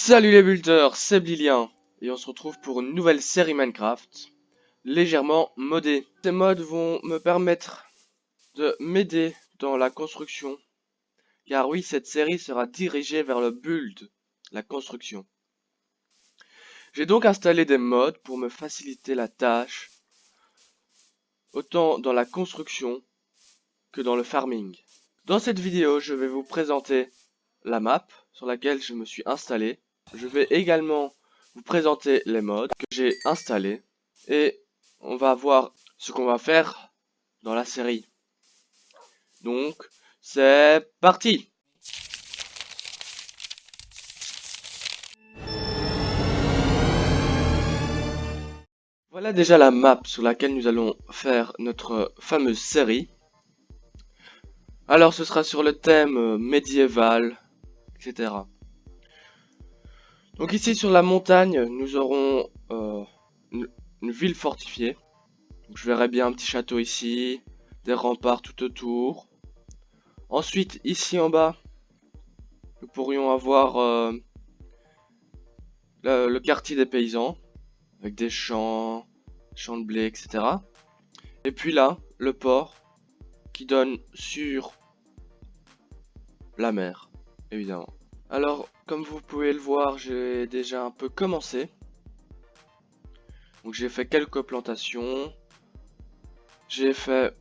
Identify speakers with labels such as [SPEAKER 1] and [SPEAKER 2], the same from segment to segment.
[SPEAKER 1] Salut les builders, c'est Blilien et on se retrouve pour une nouvelle série Minecraft légèrement modée. Ces mods vont me permettre de m'aider dans la construction, car oui, cette série sera dirigée vers le build, la construction. J'ai donc installé des mods pour me faciliter la tâche, autant dans la construction que dans le farming. Dans cette vidéo, je vais vous présenter la map sur laquelle je me suis installé. Je vais également vous présenter les mods que j'ai installés et on va voir ce qu'on va faire dans la série. Donc, c'est parti! Voilà déjà la map sur laquelle nous allons faire notre fameuse série. Alors ce sera sur le thème médiéval, etc. Donc ici sur la montagne, nous aurons une ville fortifiée. Donc, je verrai bien un petit château ici, des remparts tout autour. Ensuite, ici en bas, nous pourrions avoir le quartier des paysans, avec des champs de blé, etc. Et puis là, le port, qui donne sur la mer, évidemment. Alors, comme vous pouvez le voir, j'ai déjà un peu commencé. Donc j'ai fait quelques plantations. J'ai fait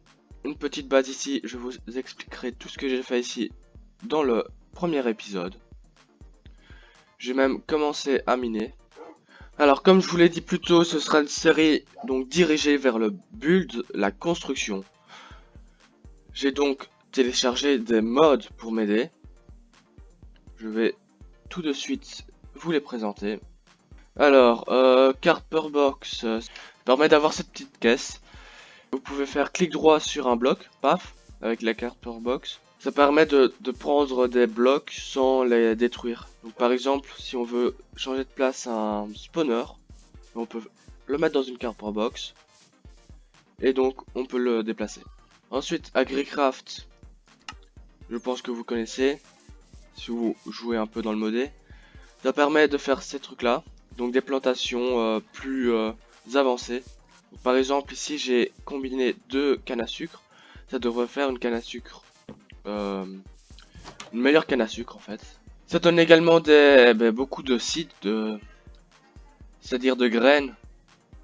[SPEAKER 1] une petite base ici. Je vous expliquerai tout ce que j'ai fait ici dans le premier épisode. J'ai même commencé à miner. Alors comme je vous l'ai dit plus tôt, ce sera une série donc dirigée vers le build, la construction. J'ai donc téléchargé des mods pour m'aider. Je vais tout de suite vous les présenter. Alors, carte per box permet d'avoir cette petite caisse. Vous pouvez faire clic droit sur un bloc, paf, avec la carte per box. Ça permet de prendre des blocs sans les détruire. Donc par exemple, si on veut changer de place un spawner, on peut le mettre dans une carte per box. Et donc on peut le déplacer. Ensuite, AgriCraft, je pense que vous connaissez, si vous jouez un peu dans le modé. Ça permet de faire ces trucs là, donc des plantations plus avancées. Donc, par exemple ici j'ai combiné deux cannes à sucre, ça devrait faire une canne à sucre, une meilleure canne à sucre en fait. Ça donne également beaucoup de seeds, c'est-à-dire de graines.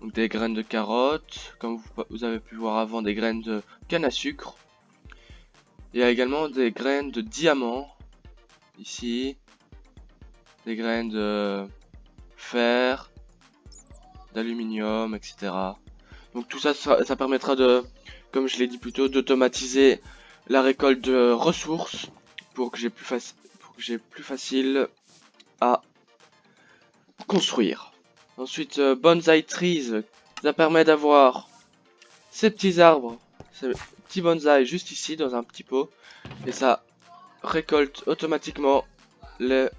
[SPEAKER 1] Donc des graines de carottes, comme vous avez pu voir avant, des graines de canne à sucre. Il y a également des graines de diamant, ici, des graines de fer, d'aluminium, etc. Donc tout ça, ça permettra de, comme je l'ai dit plus tôt, d'automatiser la récolte de ressources pour que j'ai plus facile à construire. Ensuite, bonsai trees, ça permet d'avoir ces petits arbres, ces petits bonsaïs juste ici dans un petit pot, et ça récolte automatiquement le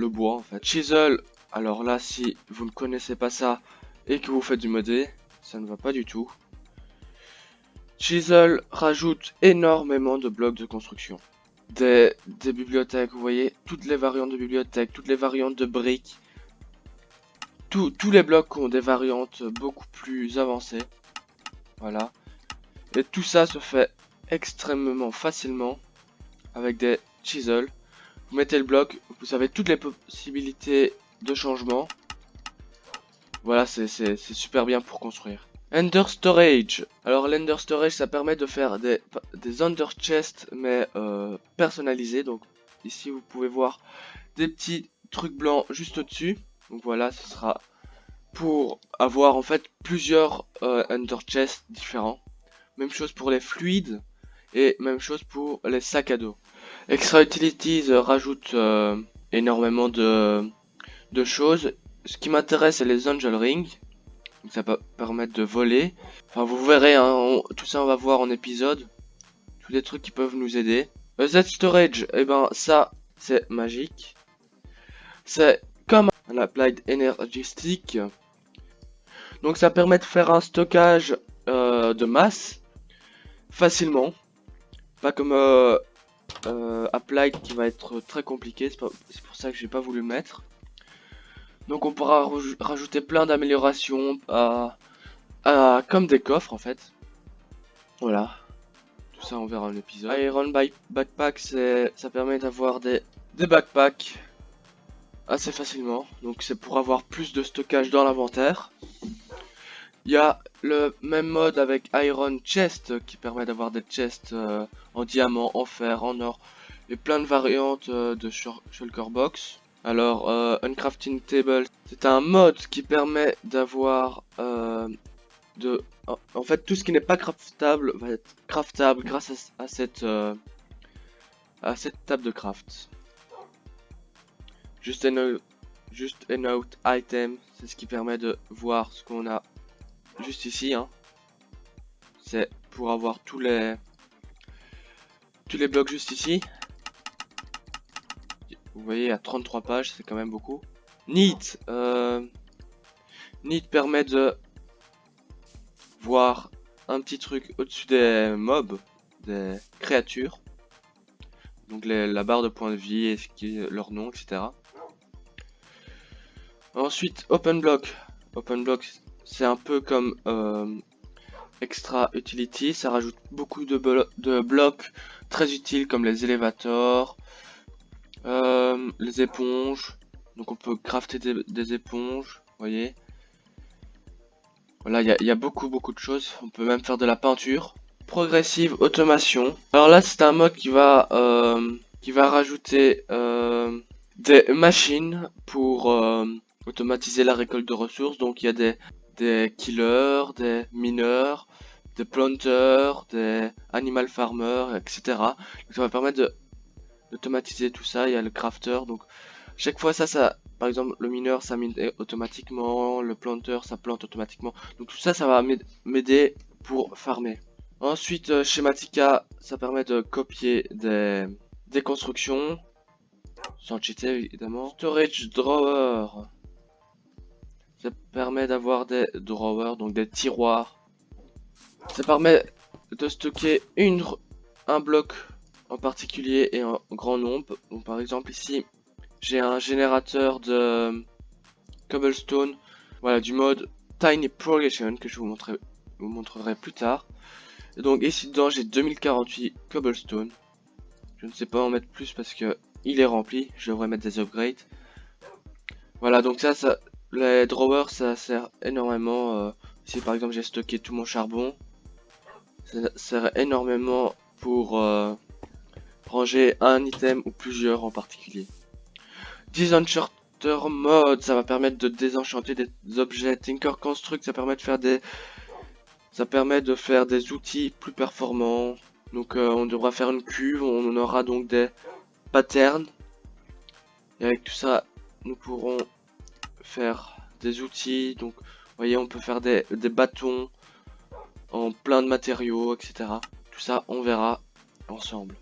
[SPEAKER 1] bois en fait. Chisel, alors là si vous ne connaissez pas ça et que vous faites du modé, ça ne va pas du tout. Chisel rajoute énormément de blocs de construction. Des bibliothèques, vous voyez, toutes les variantes de bibliothèques, toutes les variantes de briques. Tous les blocs ont des variantes beaucoup plus avancées. Voilà. Et tout ça se fait extrêmement facilement avec des chisels. Vous mettez le bloc, vous avez toutes les possibilités de changement. Voilà, c'est super bien pour construire. Ender Storage. Alors l'Ender Storage, ça permet de faire des Under Chests, mais personnalisés. Donc ici, vous pouvez voir des petits trucs blancs juste au-dessus. Donc voilà, ce sera pour avoir en fait plusieurs Ender Chests différents. Même chose pour les fluides et même chose pour les sacs à dos. Extra Utilities rajoute énormément de choses. Ce qui m'intéresse, c'est les Angel Rings. Donc ça peut permettre de voler. Enfin, vous verrez, hein, tout ça on va voir en épisode. Tous les trucs qui peuvent nous aider. Z Storage, et ben ça, c'est magique. C'est comme un Applied Energy Stick. Donc ça permet de faire un stockage de masse facilement. Pas comme Applied qui va être très compliqué. C'est pour ça que j'ai pas voulu le mettre. Donc on pourra rajouter plein d'améliorations comme des coffres en fait. Voilà. Tout ça on verra en épisode. Iron Backpack, ça permet d'avoir des backpacks assez facilement. Donc c'est pour avoir plus de stockage dans l'inventaire. Il y a le même mode avec Iron Chest qui permet d'avoir des chests en diamant, en fer, en or et plein de variantes de shulker box. Alors Uncrafting Table, c'est un mode qui permet d'avoir en fait tout ce qui n'est pas craftable va être craftable grâce à cette table de craft. Just a note item, c'est ce qui permet de voir ce qu'on a juste ici, hein. C'est pour avoir tous les blocs juste ici. Vous voyez, à 33 pages, c'est quand même beaucoup. Neat permet de voir un petit truc au-dessus des mobs, des créatures. Donc la barre de points de vie et leur nom, etc. Ensuite, Open Block. Open Block, c'est un peu comme Extra Utility. Ça rajoute beaucoup de blocs très utiles comme les élévateurs, les éponges. Donc on peut crafter des éponges, vous voyez. Voilà, il y a beaucoup de choses. On peut même faire de la peinture. Progressive automation. Alors là, c'est un mode qui va rajouter des machines pour automatiser la récolte de ressources. Donc il y a des killers, des mineurs, des planters, des animal farmers, etc. Donc ça va permettre d'automatiser tout ça. Il y a le crafter. Donc chaque fois ça, par exemple le mineur ça mine automatiquement, le planter ça plante automatiquement. Donc tout ça, ça va m'aider pour farmer. Ensuite, Schematica, ça permet de copier des constructions, sans cheater évidemment. Storage Drawer, ça permet d'avoir des drawers, donc des tiroirs. Ça permet de stocker un bloc en particulier et en grand nombre. Donc par exemple ici, j'ai un générateur de cobblestone, voilà, du mode Tiny Progression que je vous montrerai plus tard. Et donc ici dedans j'ai 2048 cobblestone. Je ne sais pas en mettre plus parce que il est rempli. Je devrais mettre des upgrades. Voilà, donc ça les drawers ça sert énormément. Si par exemple j'ai stocké tout mon charbon, ça sert énormément pour ranger un item ou plusieurs en particulier. Disenchanter mode, ça va permettre de désenchanter des objets. Tinker Construct, ça permet de faire des outils plus performants. Donc on devra faire une cuve, on aura donc des patterns. Et avec tout ça, nous pourrons faire des outils. Donc vous voyez, on peut faire des bâtons en plein de matériaux, etc. Tout ça, on verra ensemble.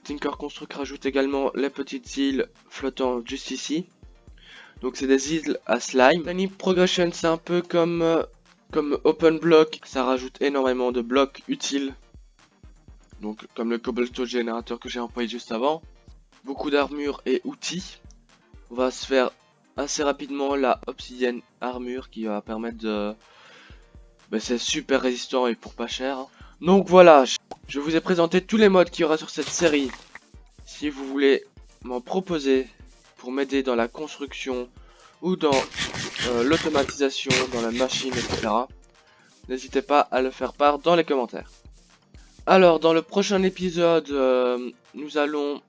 [SPEAKER 1] Tinker Construct rajoute également les petites îles flottant juste ici. Donc c'est des îles à slime. Tiny Progression, c'est un peu comme Open Block, ça rajoute énormément de blocs utiles. Donc comme le Cobblestone Generator que j'ai employé juste avant. Beaucoup d'armure et outils. On va se faire assez rapidement la Obsidian Armure qui va permettre de... c'est super résistant et pour pas cher. Donc voilà, je vous ai présenté tous les modes qu'il y aura sur cette série. Si vous voulez m'en proposer pour m'aider dans la construction ou dans l'automatisation, dans la machine, etc. N'hésitez pas à le faire part dans les commentaires. Alors, dans le prochain épisode, nous allons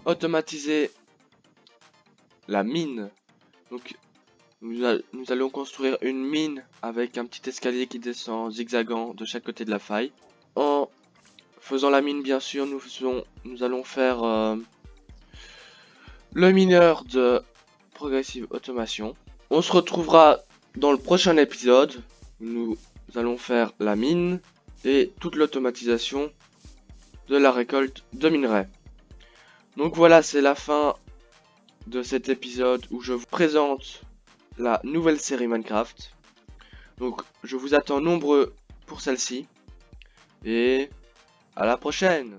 [SPEAKER 1] automatiser la mine. Donc, nous allons construire une mine avec un petit escalier qui descend zigzagant de chaque côté de la faille. En faisant la mine, bien sûr, nous allons faire le mineur de Progressive Automation. On se retrouvera dans le prochain épisode. Nous allons faire la mine et toute l'automatisation de la récolte de minerais. Donc voilà, c'est la fin de cet épisode où je vous présente la nouvelle série Minecraft. Donc je vous attends nombreux pour celle-ci et à la prochaine.